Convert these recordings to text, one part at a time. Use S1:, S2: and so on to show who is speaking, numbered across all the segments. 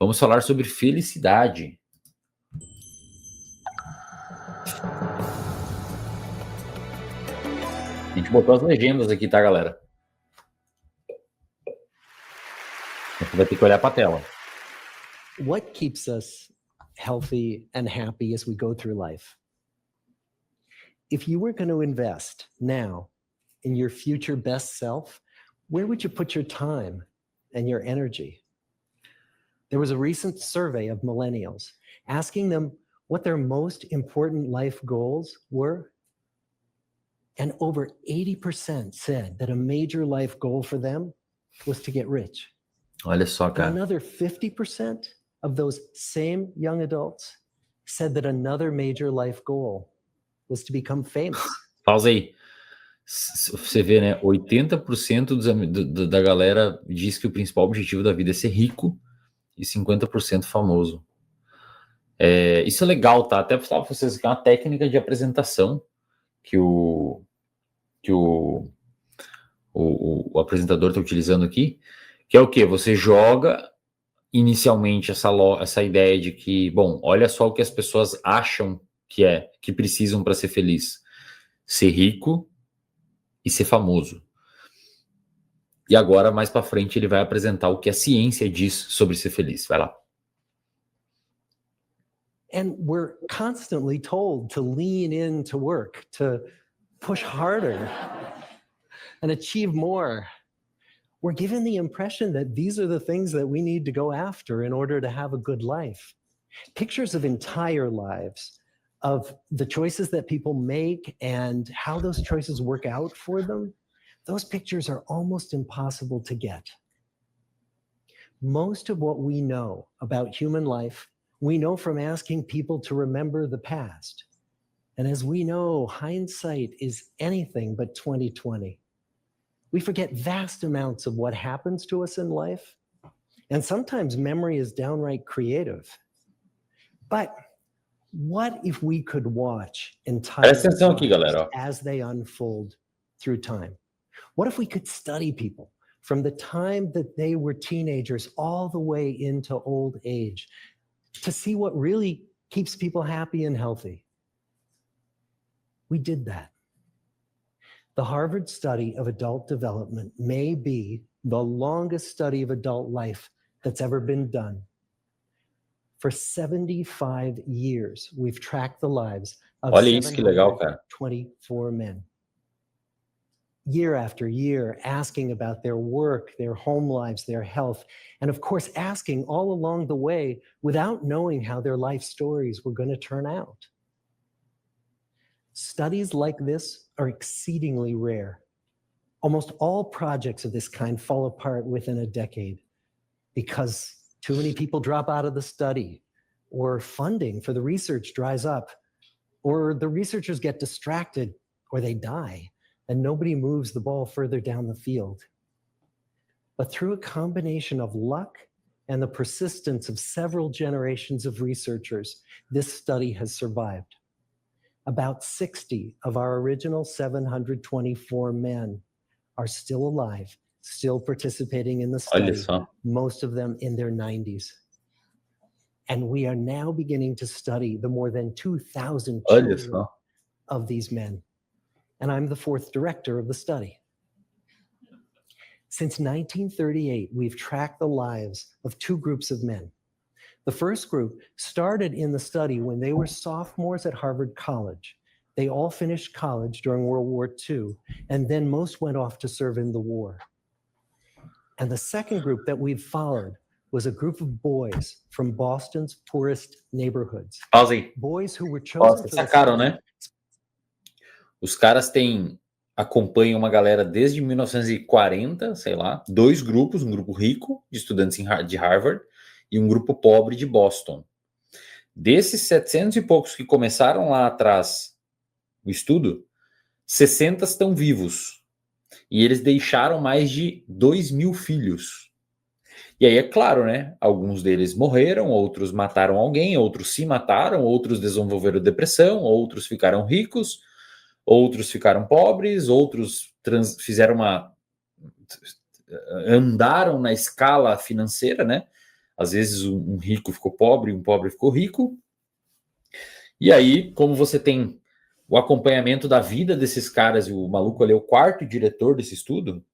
S1: Vamos falar sobre felicidade. A gente botou as legendas aqui, tá, galera? Você vai ter que olhar para a tela.
S2: What keeps us healthy and happy as we go through life? If you were going to invest now in your future best self, where would you put your time and your energy? There was a recent survey of millennials asking them what their most important life goals were. And over 80% said that a major life goal for them was to get rich.
S1: Olha só,
S2: And
S1: cara.
S2: another 50% of those same young adults said that another major life goal was to become famous.
S1: Pausa aí. Você vê, né? 80% da galera diz que o principal objetivo da vida é ser rico e 50% famoso. Isso é legal, tá? Até para vocês que é uma técnica de apresentação que o apresentador está utilizando aqui, que é o quê? Você joga inicialmente essa ideia de que, bom, olha só o que as pessoas acham que precisam para ser feliz. Ser rico e ser famoso. E agora, mais para frente, ele vai apresentar o que a ciência diz sobre ser feliz. Vai lá.
S2: And we're constantly told to lean into work, to push harder and achieve more. We're given the impression that these are the things that we need to go after in order to have a good life. Pictures of entire lives, of the choices that people make and how those choices work out for them, those pictures are almost impossible to get. Most of what we know about human life, we know from asking people to remember the past. And as we know, hindsight is anything but 20/20. We forget vast amounts of what happens to us in life. And sometimes memory is downright creative. But what if we could watch entire
S1: Presta atenção aqui, galera.
S2: as they unfold through time? What if we could study people from the time that they were teenagers all the way into old age to see what really keeps people happy and healthy? We did that. The Harvard study of adult development may be the longest study of adult life that's ever been done. For 75 years, we've tracked the lives of
S1: Olha isso que legal, cara.
S2: 724 men. Year after year, asking about their work, their home lives, their health, and of course, asking all along the way without knowing how their life stories were going to turn out. Studies like this are exceedingly rare. Almost all projects of this kind fall apart within a decade because too many people drop out of the study, or funding for the research dries up, or the researchers get distracted, or they die, and nobody moves the ball further down the field. But through a combination of luck and the persistence of several generations of researchers, this study has survived. About 60 of our original 724 men are still alive, still participating in the study, most of them in their 90s. And we are now beginning to study the more than 2,000 children of these men. And I'm the fourth director of the study. Since 1938, we've tracked the lives of two groups of men. The first group started in the study when they were sophomores at Harvard College. They all finished college during World War II, and then most went off to serve in the war. And the second group that we've followed was a group of boys from Boston's poorest neighborhoods. Boys who were chosen for
S1: sacaram, né? Os caras acompanham uma galera desde 1940, sei lá, dois grupos, um grupo rico de estudantes de Harvard e um grupo pobre de Boston. Desses 700 e poucos que começaram lá atrás o estudo, 60 estão vivos. E eles deixaram mais de 2.000 filhos. E aí é claro, né? Alguns deles morreram, outros mataram alguém, outros se mataram, outros desenvolveram depressão, outros ficaram ricos, outros ficaram pobres, outros andaram na escala financeira, né? Às vezes um rico ficou pobre, um pobre ficou rico. E aí, como você tem o acompanhamento da vida desses caras, e o maluco ali é o quarto diretor desse estudo,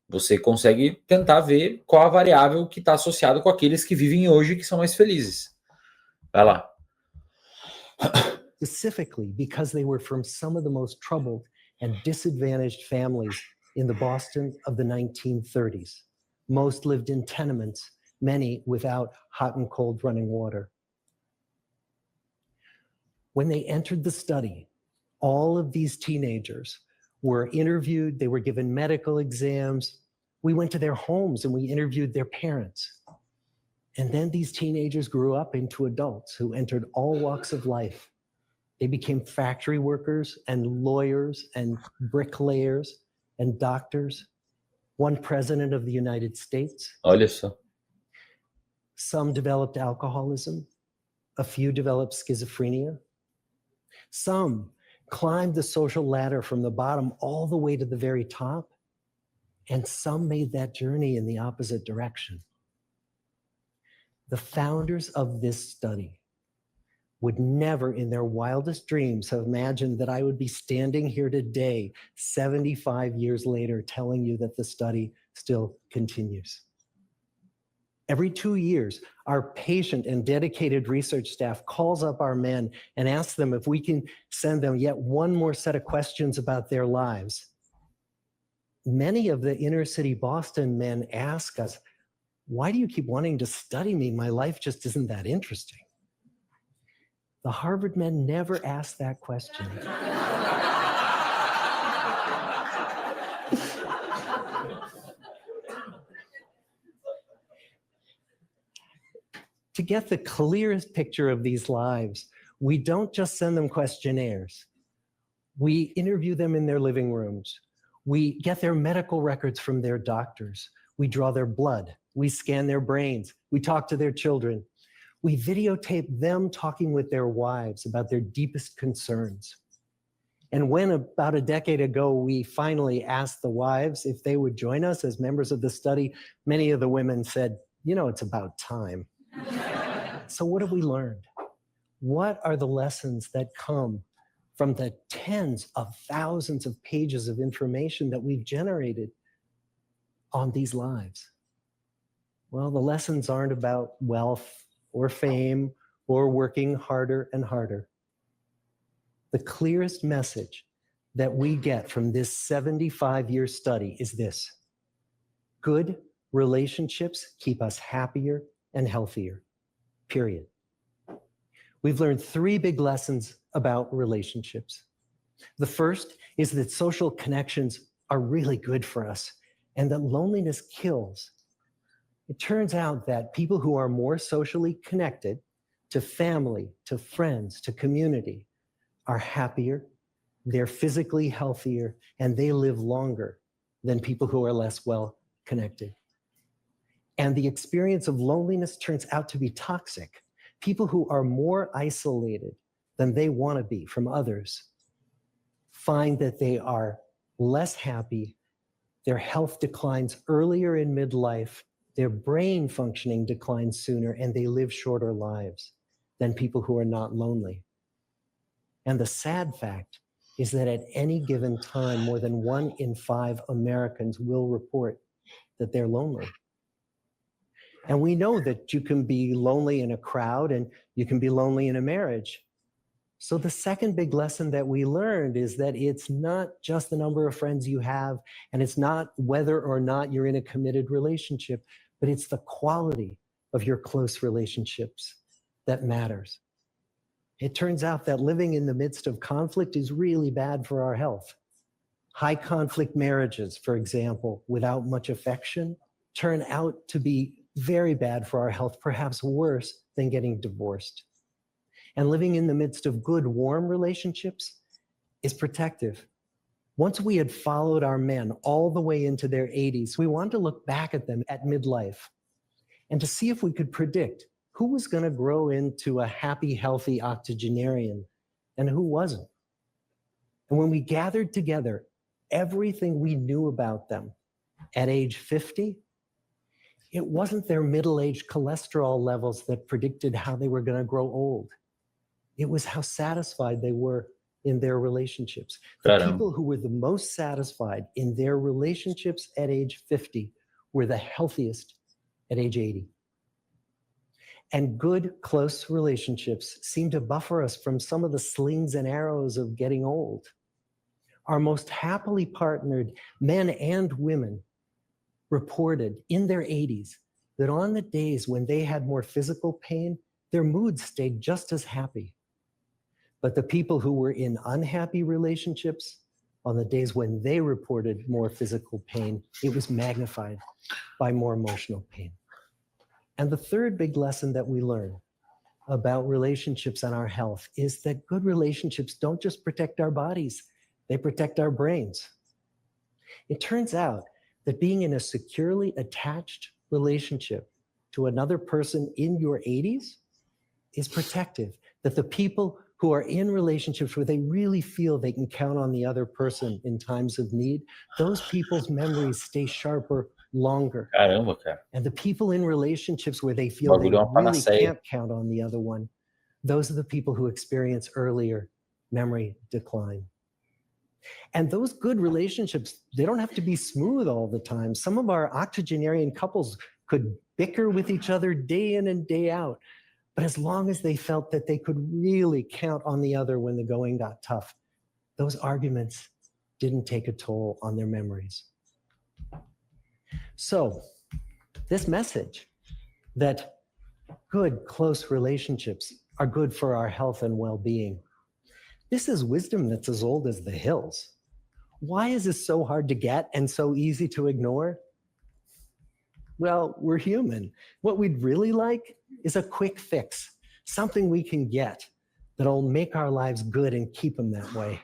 S1: você consegue tentar ver qual a variável que está associada com aqueles que vivem hoje que são mais felizes. Vai lá.
S2: Specifically because they were from some of the most troubled and disadvantaged families in the Boston of the 1930s. Most lived in tenements, many without hot and cold running water. When they entered the study, all of these teenagers were interviewed, they were given medical exams. We went to their homes and we interviewed their parents. And then these teenagers grew up into adults who entered all walks of life. They became factory workers and lawyers and bricklayers and doctors. One president of the United States.
S1: Olha só.
S2: Some developed alcoholism. A few developed schizophrenia. Some climbed the social ladder from the bottom all the way to the very top. And some made that journey in the opposite direction. The founders of this study would never in their wildest dreams have imagined that I would be standing here today, 75 years later, telling you that the study still continues. Every 2 years, our patient and dedicated research staff calls up our men and asks them if we can send them yet one more set of questions about their lives. Many of the inner city Boston men ask us, why do you keep wanting to study me? My life just isn't that interesting. The Harvard men never asked that question. To get the clearest picture of these lives, we don't just send them questionnaires. We interview them in their living rooms. We get their medical records from their doctors. We draw their blood. We scan their brains. We talk to their children. We videotape them talking with their wives about their deepest concerns. And when about a decade ago, we finally asked the wives if they would join us as members of the study, many of the women said, you know, it's about time. So what have we learned? What are the lessons that come from the tens of thousands of pages of information that we've generated on these lives? Well, the lessons aren't about wealth or fame or working harder and harder. The clearest message that we get from this 75-year study is this: good relationships keep us happier and healthier, period. We've learned 3 big lessons about relationships. The first is that social connections are really good for us and that loneliness kills. It turns out that people who are more socially connected to family, to friends, to community are happier, they're physically healthier, and they live longer than people who are less well connected. And the experience of loneliness turns out to be toxic. People who are more isolated than they want to be from others find that they are less happy, their health declines earlier in midlife, their brain functioning declines sooner, and they live shorter lives than people who are not lonely. And the sad fact is that at any given time, more than 1 in 5 Americans will report that they're lonely. And we know that you can be lonely in a crowd and you can be lonely in a marriage. So the second big lesson that we learned is that it's not just the number of friends you have, and it's not whether or not you're in a committed relationship, but it's the quality of your close relationships that matters. It turns out that living in the midst of conflict is really bad for our health. High conflict marriages, for example, without much affection, turn out to be very bad for our health, perhaps worse than getting divorced. And living in the midst of good, warm relationships is protective. Once we had followed our men all the way into their 80s, we wanted to look back at them at midlife and to see if we could predict who was going to grow into a happy, healthy octogenarian and who wasn't. And when we gathered together everything we knew about them at age 50, It wasn't their middle-aged cholesterol levels that predicted how they were going to grow old. It was how satisfied they were in their relationships. The
S1: Caramba.
S2: people who were the most satisfied in their relationships at age 50 were the healthiest at age 80. And good, close relationships seem to buffer us from some of the slings and arrows of getting old. Our most happily partnered men and women reported in their 80s that on the days when they had more physical pain, their mood stayed just as happy. But the people who were in unhappy relationships, on the days when they reported more physical pain, it was magnified by more emotional pain. And the third big lesson that we learn about relationships and our health is that good relationships don't just protect our bodies, they protect our brains. It turns out that being in a securely attached relationship to another person in your 80s is protective, that the people who are in relationships where they really feel they can count on the other person in times of need, those people's memories stay sharper longer.
S1: Caramba, cara.
S2: And the people in relationships where they
S1: O
S2: feel they
S1: bagulho é uma
S2: really
S1: panaceia.
S2: can't count on the other one, those are the people who experience earlier memory decline. And those good relationships, they don't have to be smooth all the time. Some of our octogenarian couples could bicker with each other day in and day out. But as long as they felt that they could really count on the other when the going got tough, those arguments didn't take a toll on their memories. So this message that good, close relationships are good for our health and well-being, this is wisdom that's as old as the hills. Why is this so hard to get and so easy to ignore? Well, we're human. What we'd really like is a quick fix, something we can get that'll make our lives good and keep them that way.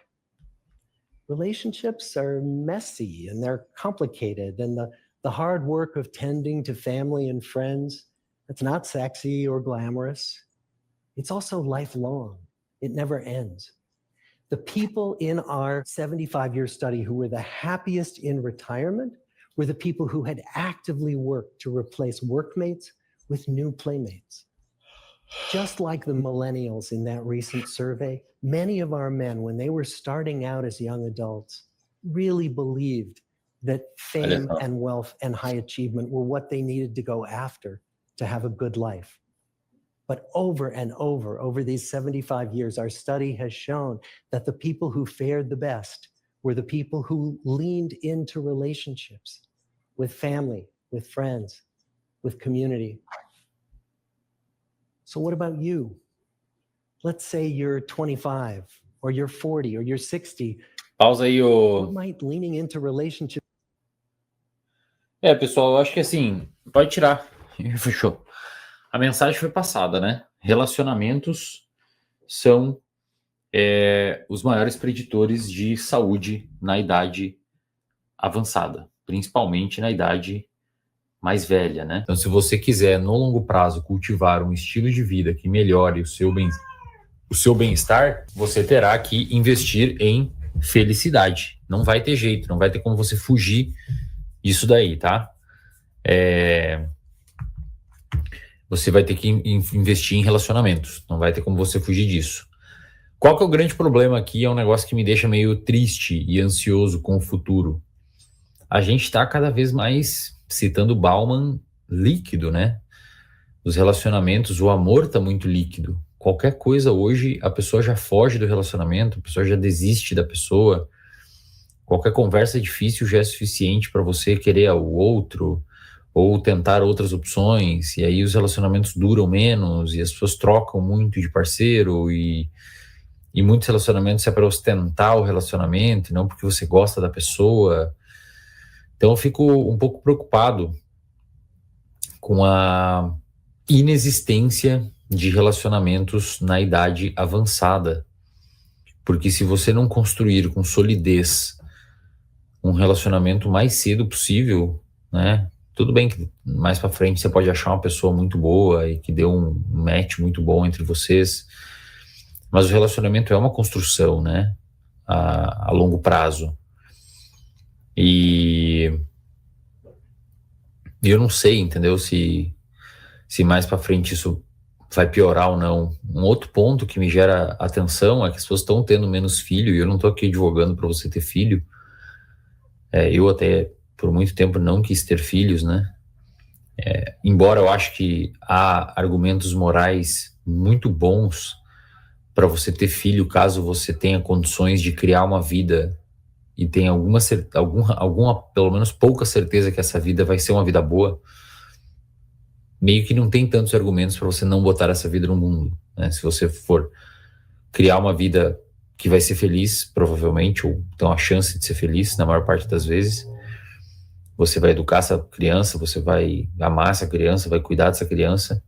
S2: Relationships are messy and they're complicated, and the hard work of tending to family and friends, it's not sexy or glamorous. It's also lifelong. It never ends. The people in our 75-year study who were the happiest in retirement were the people who had actively worked to replace workmates with new playmates. Just like the millennials in that recent survey, many of our men, when they were starting out as young adults, really believed that fame and wealth and high achievement were what they needed to go after to have a good life. But over and over these 75 years, our study has shown that the people who fared the best were the people who leaned into relationships with family, with friends, with community. So what about you? Let's say you're 25, or you're 40, or you're 60.
S1: Pausa aí
S2: What
S1: o...
S2: might leaning into relationships...
S1: pessoal, eu acho que assim, pode tirar. Fechou. A mensagem foi passada, né? Relacionamentos são os maiores preditores de saúde na idade avançada, principalmente na idade mais velha, né? Então, se você quiser, no longo prazo, cultivar um estilo de vida que melhore o seu bem-estar, você terá que investir em felicidade. Não vai ter jeito, não vai ter como você fugir disso daí, tá? Você vai ter que investir em relacionamentos, não vai ter como você fugir disso. Qual que é o grande problema aqui? É um negócio que me deixa meio triste e ansioso com o futuro. A gente está cada vez mais, citando Bauman, líquido, né? Os relacionamentos, o amor está muito líquido. Qualquer coisa hoje, a pessoa já foge do relacionamento, a pessoa já desiste da pessoa. Qualquer conversa difícil já é suficiente para você querer o outro, ou tentar outras opções, e aí os relacionamentos duram menos, e as pessoas trocam muito de parceiro, e muitos relacionamentos é para ostentar o relacionamento, não porque você gosta da pessoa. Então eu fico um pouco preocupado com a inexistência de relacionamentos na idade avançada, porque se você não construir com solidez um relacionamento mais cedo possível, né? Tudo bem que mais para frente você pode achar uma pessoa muito boa e que dê um match muito bom entre vocês, mas o relacionamento é uma construção, né? A longo prazo. E E eu não sei, entendeu? Se mais pra frente isso vai piorar ou não. Um outro ponto que me gera atenção é que as pessoas estão tendo menos filho, e eu não tô aqui advogando para você ter filho. Eu até, por muito tempo, não quis ter filhos, né? Embora eu acho que há argumentos morais muito bons para você ter filho, caso você tenha condições de criar uma vida e tenha alguma, pelo menos pouca certeza que essa vida vai ser uma vida boa, meio que não tem tantos argumentos para você não botar essa vida no mundo, né? Se você for criar uma vida que vai ser feliz, provavelmente, ou tem uma chance de ser feliz na maior parte das vezes, você vai educar essa criança, você vai amar essa criança, vai cuidar dessa criança.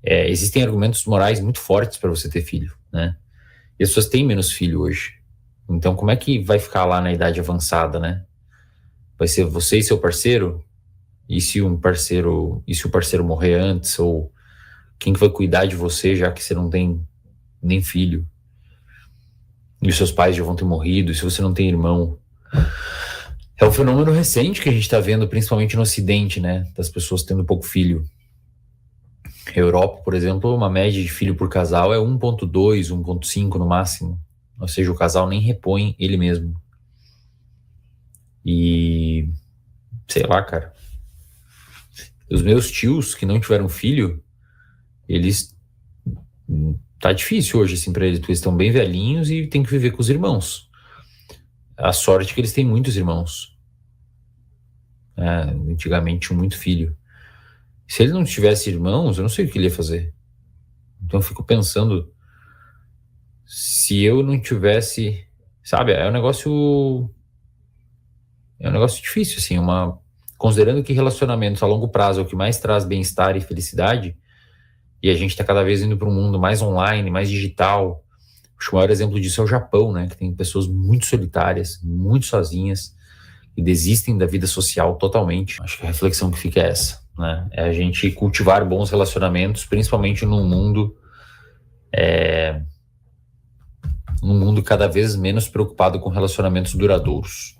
S1: Existem argumentos morais muito fortes para você ter filho, né? E as pessoas têm menos filho hoje. Então, como é que vai ficar lá na idade avançada, né? Vai ser você e seu parceiro? E se o parceiro morrer antes? Ou quem que vai cuidar de você, já que você não tem nem filho? E os seus pais já vão ter morrido, e se você não tem irmão? É um fenômeno recente que a gente está vendo, principalmente no Ocidente, né? Das pessoas tendo pouco filho. Europa, por exemplo, uma média de filho por casal é 1,2, 1,5 no máximo. Ou seja, o casal nem repõe ele mesmo. E sei lá, cara. Os meus tios que não tiveram filho, eles tá difícil hoje assim para eles, porque eles estão bem velhinhos e tem que viver com os irmãos. A sorte é que eles têm muitos irmãos. Antigamente tinham muito filho. Se ele não tivesse irmãos, eu não sei o que ele ia fazer. Então eu fico pensando, se eu não tivesse, sabe, é um negócio difícil, assim, considerando que relacionamentos a longo prazo é o que mais traz bem-estar e felicidade, e a gente está cada vez indo para um mundo mais online, mais digital. Acho que o maior exemplo disso é o Japão, né, que tem pessoas muito solitárias, muito sozinhas, e desistem da vida social totalmente. Acho que a reflexão que fica é essa, né, é a gente cultivar bons relacionamentos, principalmente num mundo cada vez menos preocupado com relacionamentos duradouros.